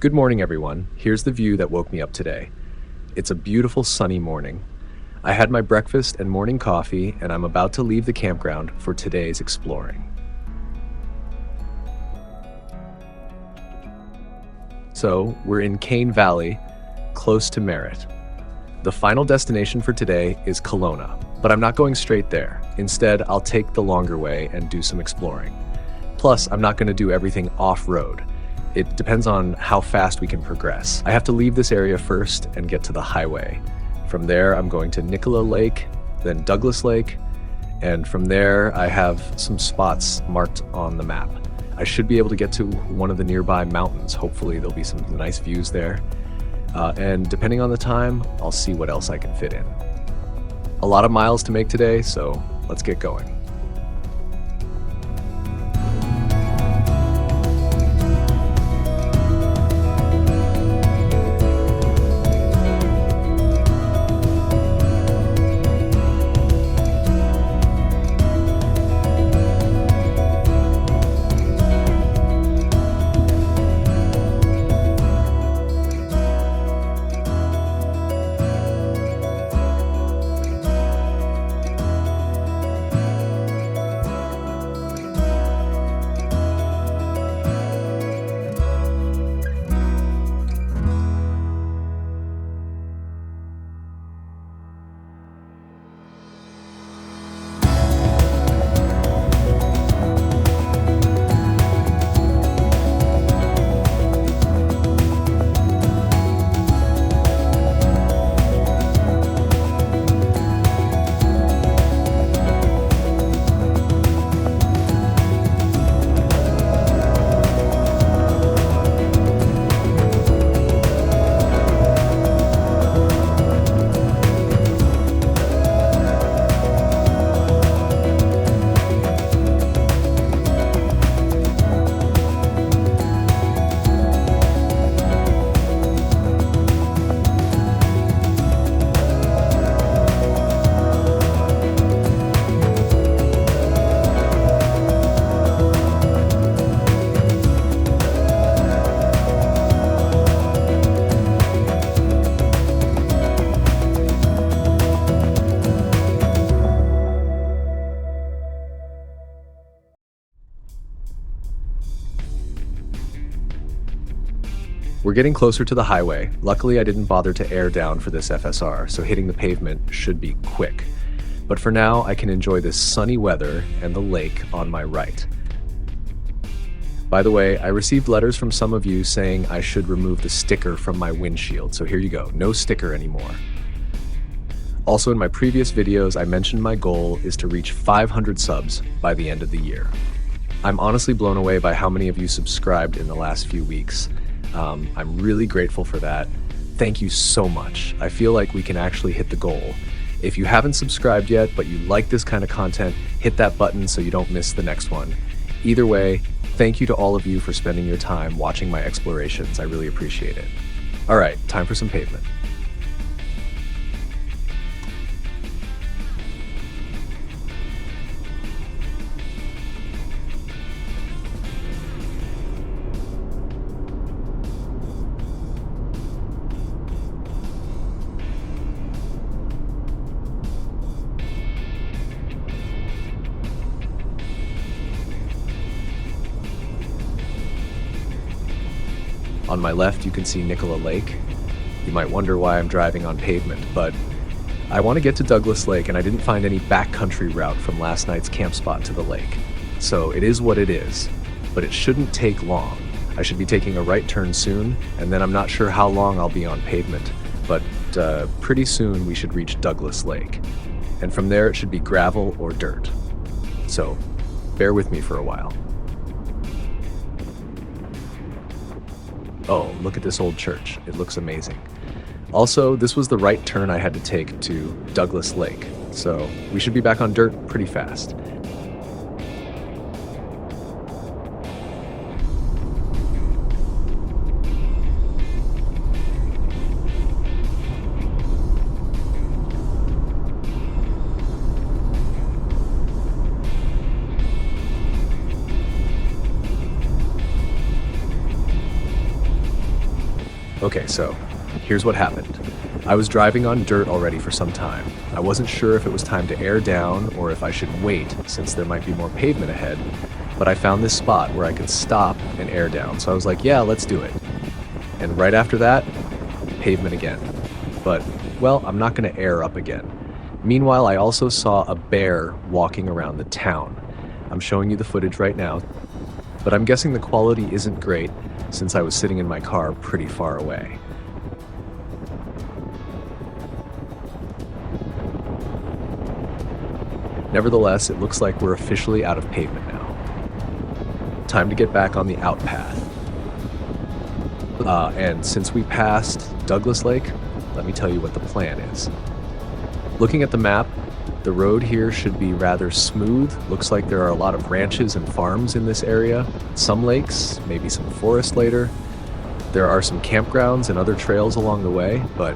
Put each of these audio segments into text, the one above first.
Good morning, everyone. Here's the view that woke me up today. It's a beautiful sunny morning. I had my breakfast and morning coffee, and I'm about to leave the campground for today's exploring. So, we're in Kane Valley, close to Merritt. The final destination for today is Kelowna, but I'm not going straight there. Instead, I'll take the longer way and do some exploring. Plus, I'm not going to do everything off-road. It depends on how fast we can progress. I have to leave this area first and get to the highway. From there, I'm going to Nicola Lake, then Douglas Lake, and from there, I have some spots marked on the map. I should be able to get to one of the nearby mountains. Hopefully, there'll be some nice views there. And depending on the time, I'll see what else I can fit in. A lot of miles to make today, so let's get going. We're getting closer to the highway. Luckily, I didn't bother to air down for this FSR, so hitting the pavement should be quick. But for now, I can enjoy this sunny weather and the lake on my right. By the way, I received letters from some of you saying I should remove the sticker from my windshield, so here you go, no sticker anymore. Also, in my previous videos, I mentioned my goal is to reach 500 subs by the end of the year. I'm honestly blown away by how many of you subscribed in the last few weeks. I'm really grateful for that. Thank you so much. I feel like we can actually hit the goal. If you haven't subscribed yet, but you like this kind of content, hit that button so you don't miss the next one. Either way, thank you to all of you for spending your time watching my explorations. I really appreciate it. All right, time for some pavement. On my left, you can see Nicola Lake. You might wonder why I'm driving on pavement, but I want to get to Douglas Lake and I didn't find any backcountry route from last night's camp spot to the lake. So it is what it is, but it shouldn't take long. I should be taking a right turn soon, and then I'm not sure how long I'll be on pavement, but pretty soon we should reach Douglas Lake. And from there it should be gravel or dirt. So bear with me for a while. Oh, look at this old church. It looks amazing. Also, this was the right turn I had to take to Douglas Lake, so we should be back on dirt pretty fast. Okay, so here's what happened. I was driving on dirt already for some time. I wasn't sure if it was time to air down or if I should wait since there might be more pavement ahead, but I found this spot where I could stop and air down. So I was like, yeah, let's do it. And right after that, pavement again. But, well, I'm not going to air up again. Meanwhile, I also saw a bear walking around the town. I'm showing you the footage right now, but I'm guessing the quality isn't great since I was sitting in my car pretty far away. Nevertheless, it looks like we're officially out of pavement now. Time to get back on the out path. And since we passed Douglas Lake, let me tell you what the plan is. Looking at the map, the road here should be rather smooth. Looks like there are a lot of ranches and farms in this area. Some lakes, maybe some forest later. There are some campgrounds and other trails along the way, but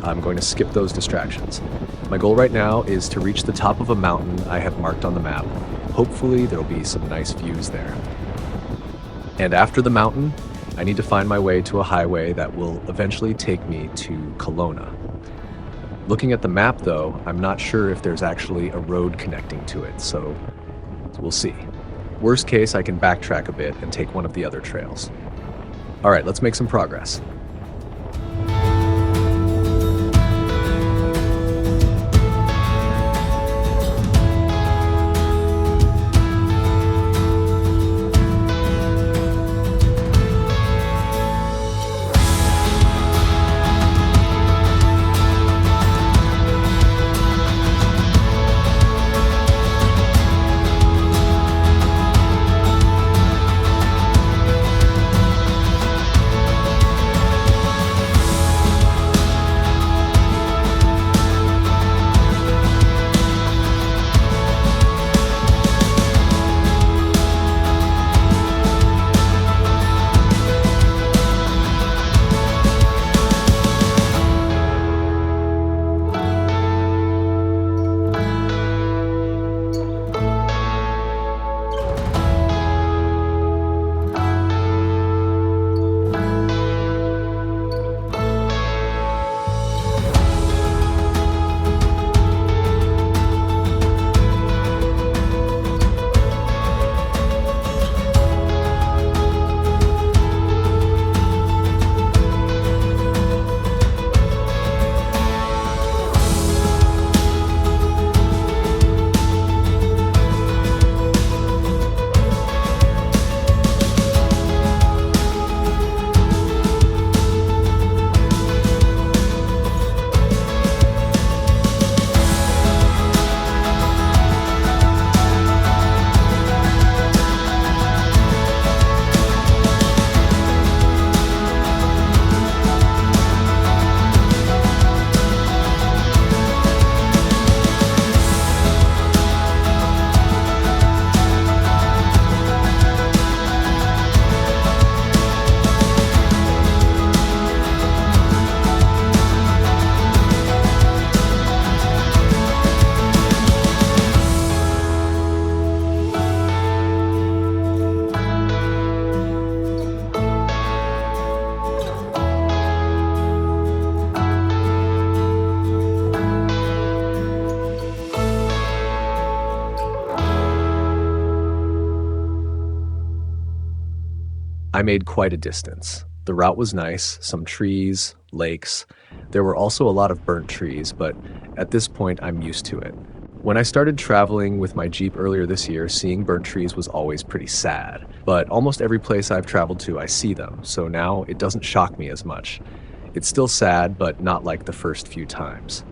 I'm going to skip those distractions. My goal right now is to reach the top of a mountain I have marked on the map. Hopefully there'll be some nice views there. And after the mountain, I need to find my way to a highway that will eventually take me to Kelowna. Looking at the map though, I'm not sure if there's actually a road connecting to it, so we'll see. Worst case, I can backtrack a bit and take one of the other trails. All right, let's make some progress. I made quite a distance. The route was nice, some trees, lakes. There were also a lot of burnt trees, but at this point I'm used to it. When I started traveling with my Jeep earlier this year, seeing burnt trees was always pretty sad. But almost every place I've traveled to, I see them, so now it doesn't shock me as much. It's still sad, but not like the first few times.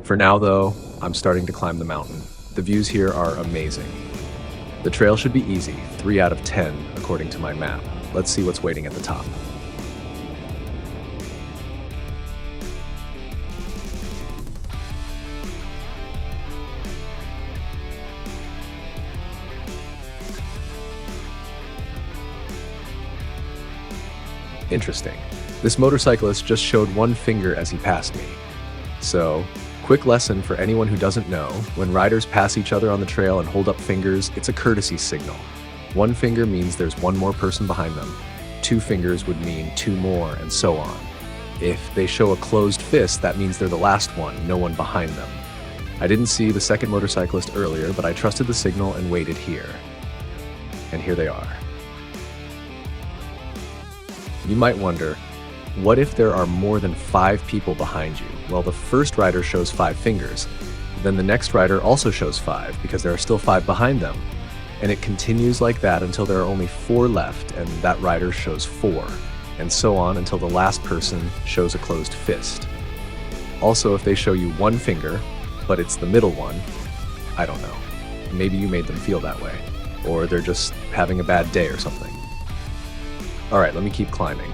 For now though, I'm starting to climb the mountain. The views here are amazing. The trail should be easy, 3 out of 10 according to my map. Let's see what's waiting at the top. Interesting. This motorcyclist just showed one finger as he passed me. So, quick lesson for anyone who doesn't know, when riders pass each other on the trail and hold up fingers, it's a courtesy signal. One finger means there's one more person behind them. 2 fingers would mean 2 more, and so on. If they show a closed fist, that means they're the last one, no one behind them. I didn't see the second motorcyclist earlier, but I trusted the signal and waited here. And here they are. You might wonder, what if there are more than 5 people behind you? Well, the first rider shows 5 fingers. Then the next rider also shows 5 because there are still 5 behind them. And it continues like that until there are only 4 left and that rider shows 4. And so on until the last person shows a closed fist. Also, if they show you 1 finger, but it's the middle one, I don't know. Maybe you made them feel that way. Or they're just having a bad day or something. Alright, let me keep climbing.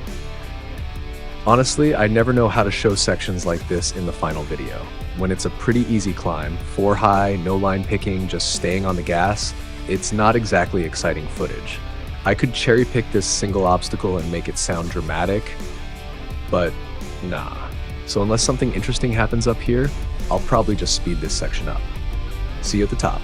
Honestly, I never know how to show sections like this in the final video. When it's a pretty easy climb, 4 high, no line picking, just staying on the gas, it's not exactly exciting footage. I could cherry pick this single obstacle and make it sound dramatic, but nah. So unless something interesting happens up here, I'll probably just speed this section up. See you at the top.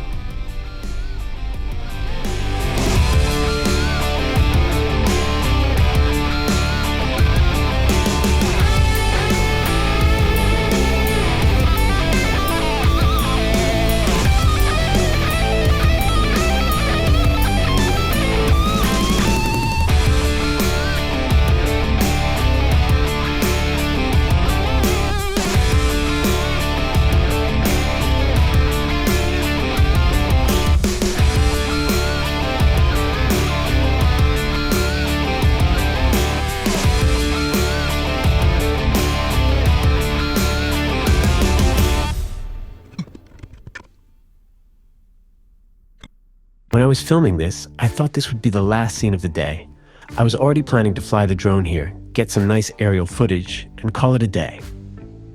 When I was filming this, I thought this would be the last scene of the day. I was already planning to fly the drone here, get some nice aerial footage, and call it a day.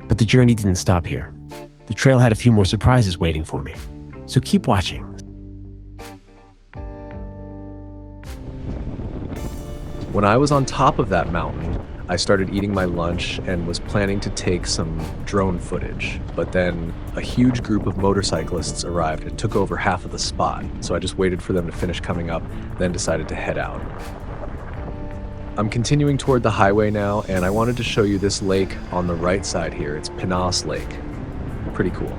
But the journey didn't stop here. The trail had a few more surprises waiting for me. So keep watching. When I was on top of that mountain, I started eating my lunch and was planning to take some drone footage, but then a huge group of motorcyclists arrived and took over half of the spot, so I just waited for them to finish coming up, then decided to head out. I'm continuing toward the highway now, and I wanted to show you this lake on the right side here. It's Pinas Lake. Pretty cool.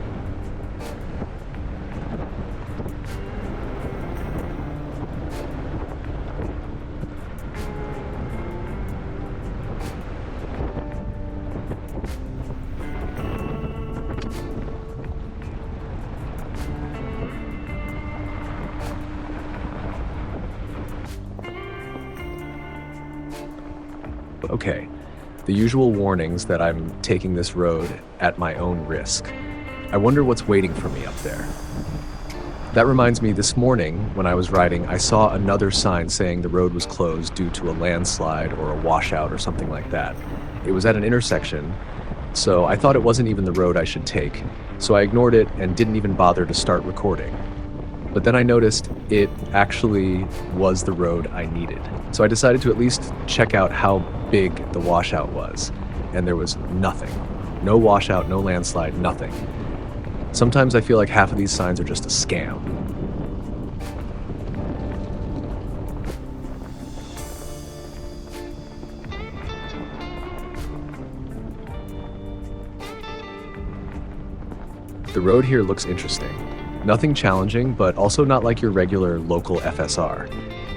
Okay, the usual warnings that I'm taking this road at my own risk. I wonder what's waiting for me up there. That reminds me, this morning when I was riding, I saw another sign saying the road was closed due to a landslide or a washout or something like that. It was at an intersection, so I thought it wasn't even the road I should take, so I ignored it and didn't even bother to start recording. But then I noticed it actually was the road I needed. So I decided to at least check out how big the washout was. And there was nothing. No washout, no landslide, nothing. Sometimes I feel like half of these signs are just a scam. The road here looks interesting. Nothing challenging, but also not like your regular local FSR.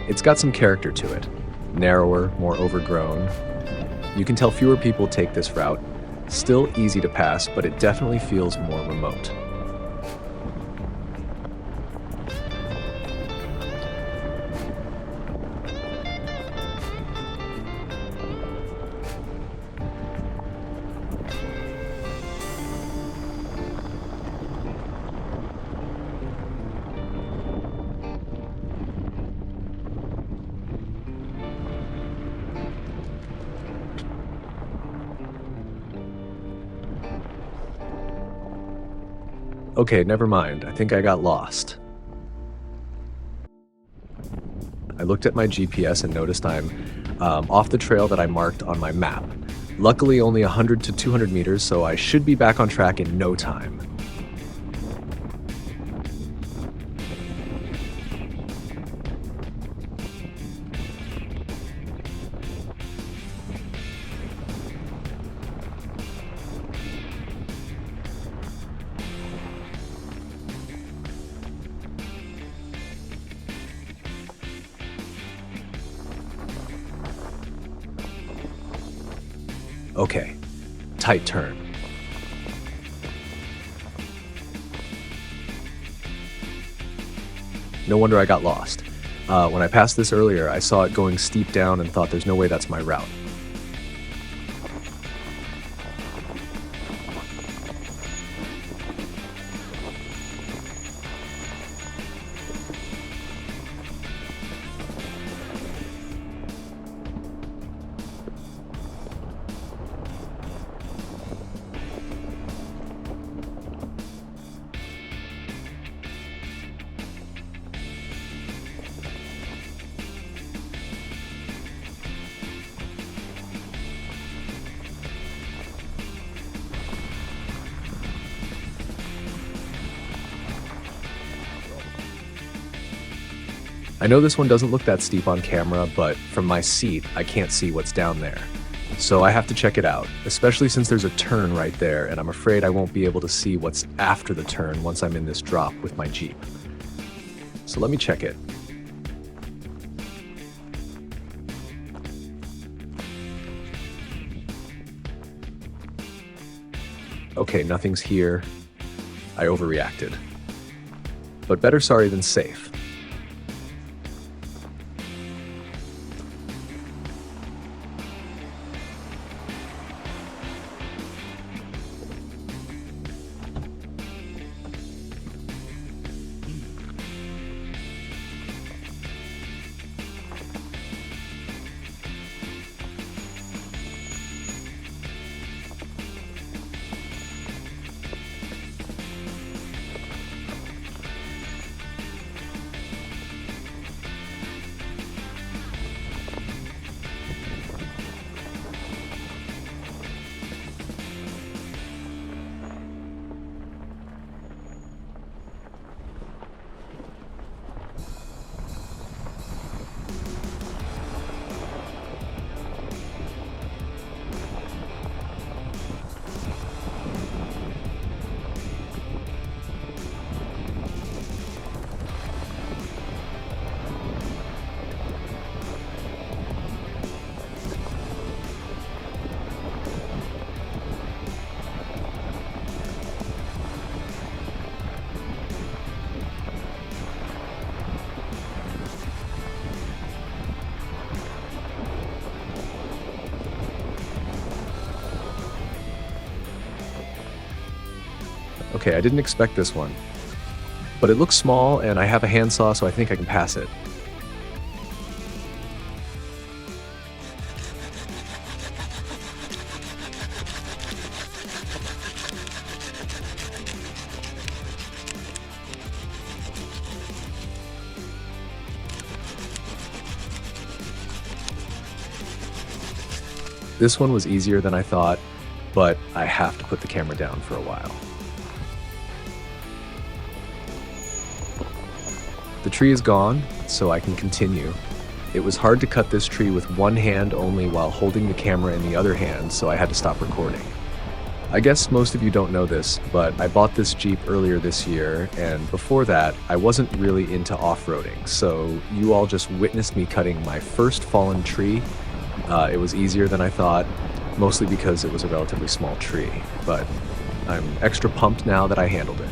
It's got some character to it. Narrower, more overgrown. You can tell fewer people take this route. Still easy to pass, but it definitely feels more remote. Okay, never mind. I think I got lost. I looked at my GPS and noticed I'm off the trail that I marked on my map. Luckily, only 100 to 200 meters, so I should be back on track in no time. Okay, tight turn. No wonder I got lost. When I passed this earlier, I saw it going steep down and thought there's no way that's my route. I know this one doesn't look that steep on camera, but from my seat, I can't see what's down there. So I have to check it out, especially since there's a turn right there, and I'm afraid I won't be able to see what's after the turn once I'm in this drop with my Jeep. So let me check it. Okay, nothing's here. I overreacted. But better sorry than safe. Okay, I didn't expect this one. But it looks small, and I have a handsaw, so I think I can pass it. This one was easier than I thought, but I have to put the camera down for a while. The tree is gone, so I can continue. It was hard to cut this tree with one hand only while holding the camera in the other hand, so I had to stop recording. I guess most of you don't know this, but I bought this Jeep earlier this year, and before that, I wasn't really into off-roading, so you all just witnessed me cutting my first fallen tree. It was easier than I thought, mostly because it was a relatively small tree, but I'm extra pumped now that I handled it.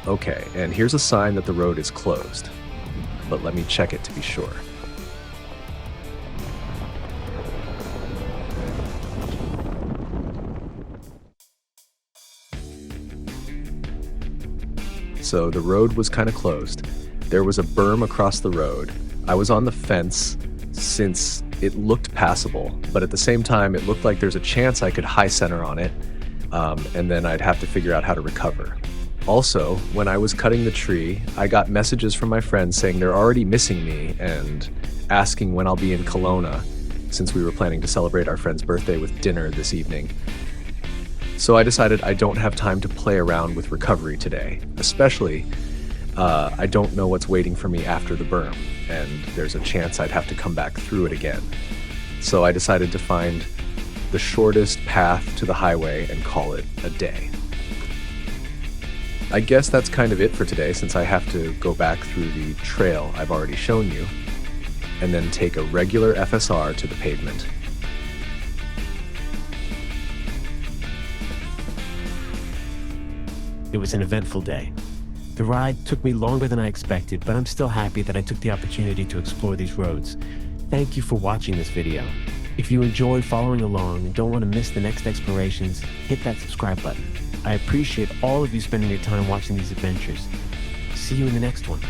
Okay, and here's a sign that the road is closed, but let me check it to be sure. So the road was kind of closed. There was a berm across the road. I was on the fence since it looked passable, but at the same time, it looked like there's a chance I could high center on it, and then I'd have to figure out how to recover. Also, when I was cutting the tree, I got messages from my friends saying they're already missing me and asking when I'll be in Kelowna, since we were planning to celebrate our friend's birthday with dinner this evening. So I decided I don't have time to play around with recovery today, especially I don't know what's waiting for me after the berm, and there's a chance I'd have to come back through it again. So I decided to find the shortest path to the highway and call it a day. I guess that's kind of it for today, since I have to go back through the trail I've already shown you, and then take a regular FSR to the pavement. It was an eventful day. The ride took me longer than I expected, but I'm still happy that I took the opportunity to explore these roads. Thank you for watching this video. If you enjoyed following along and don't want to miss the next explorations, hit that subscribe button. I appreciate all of you spending your time watching these adventures. See you in the next one.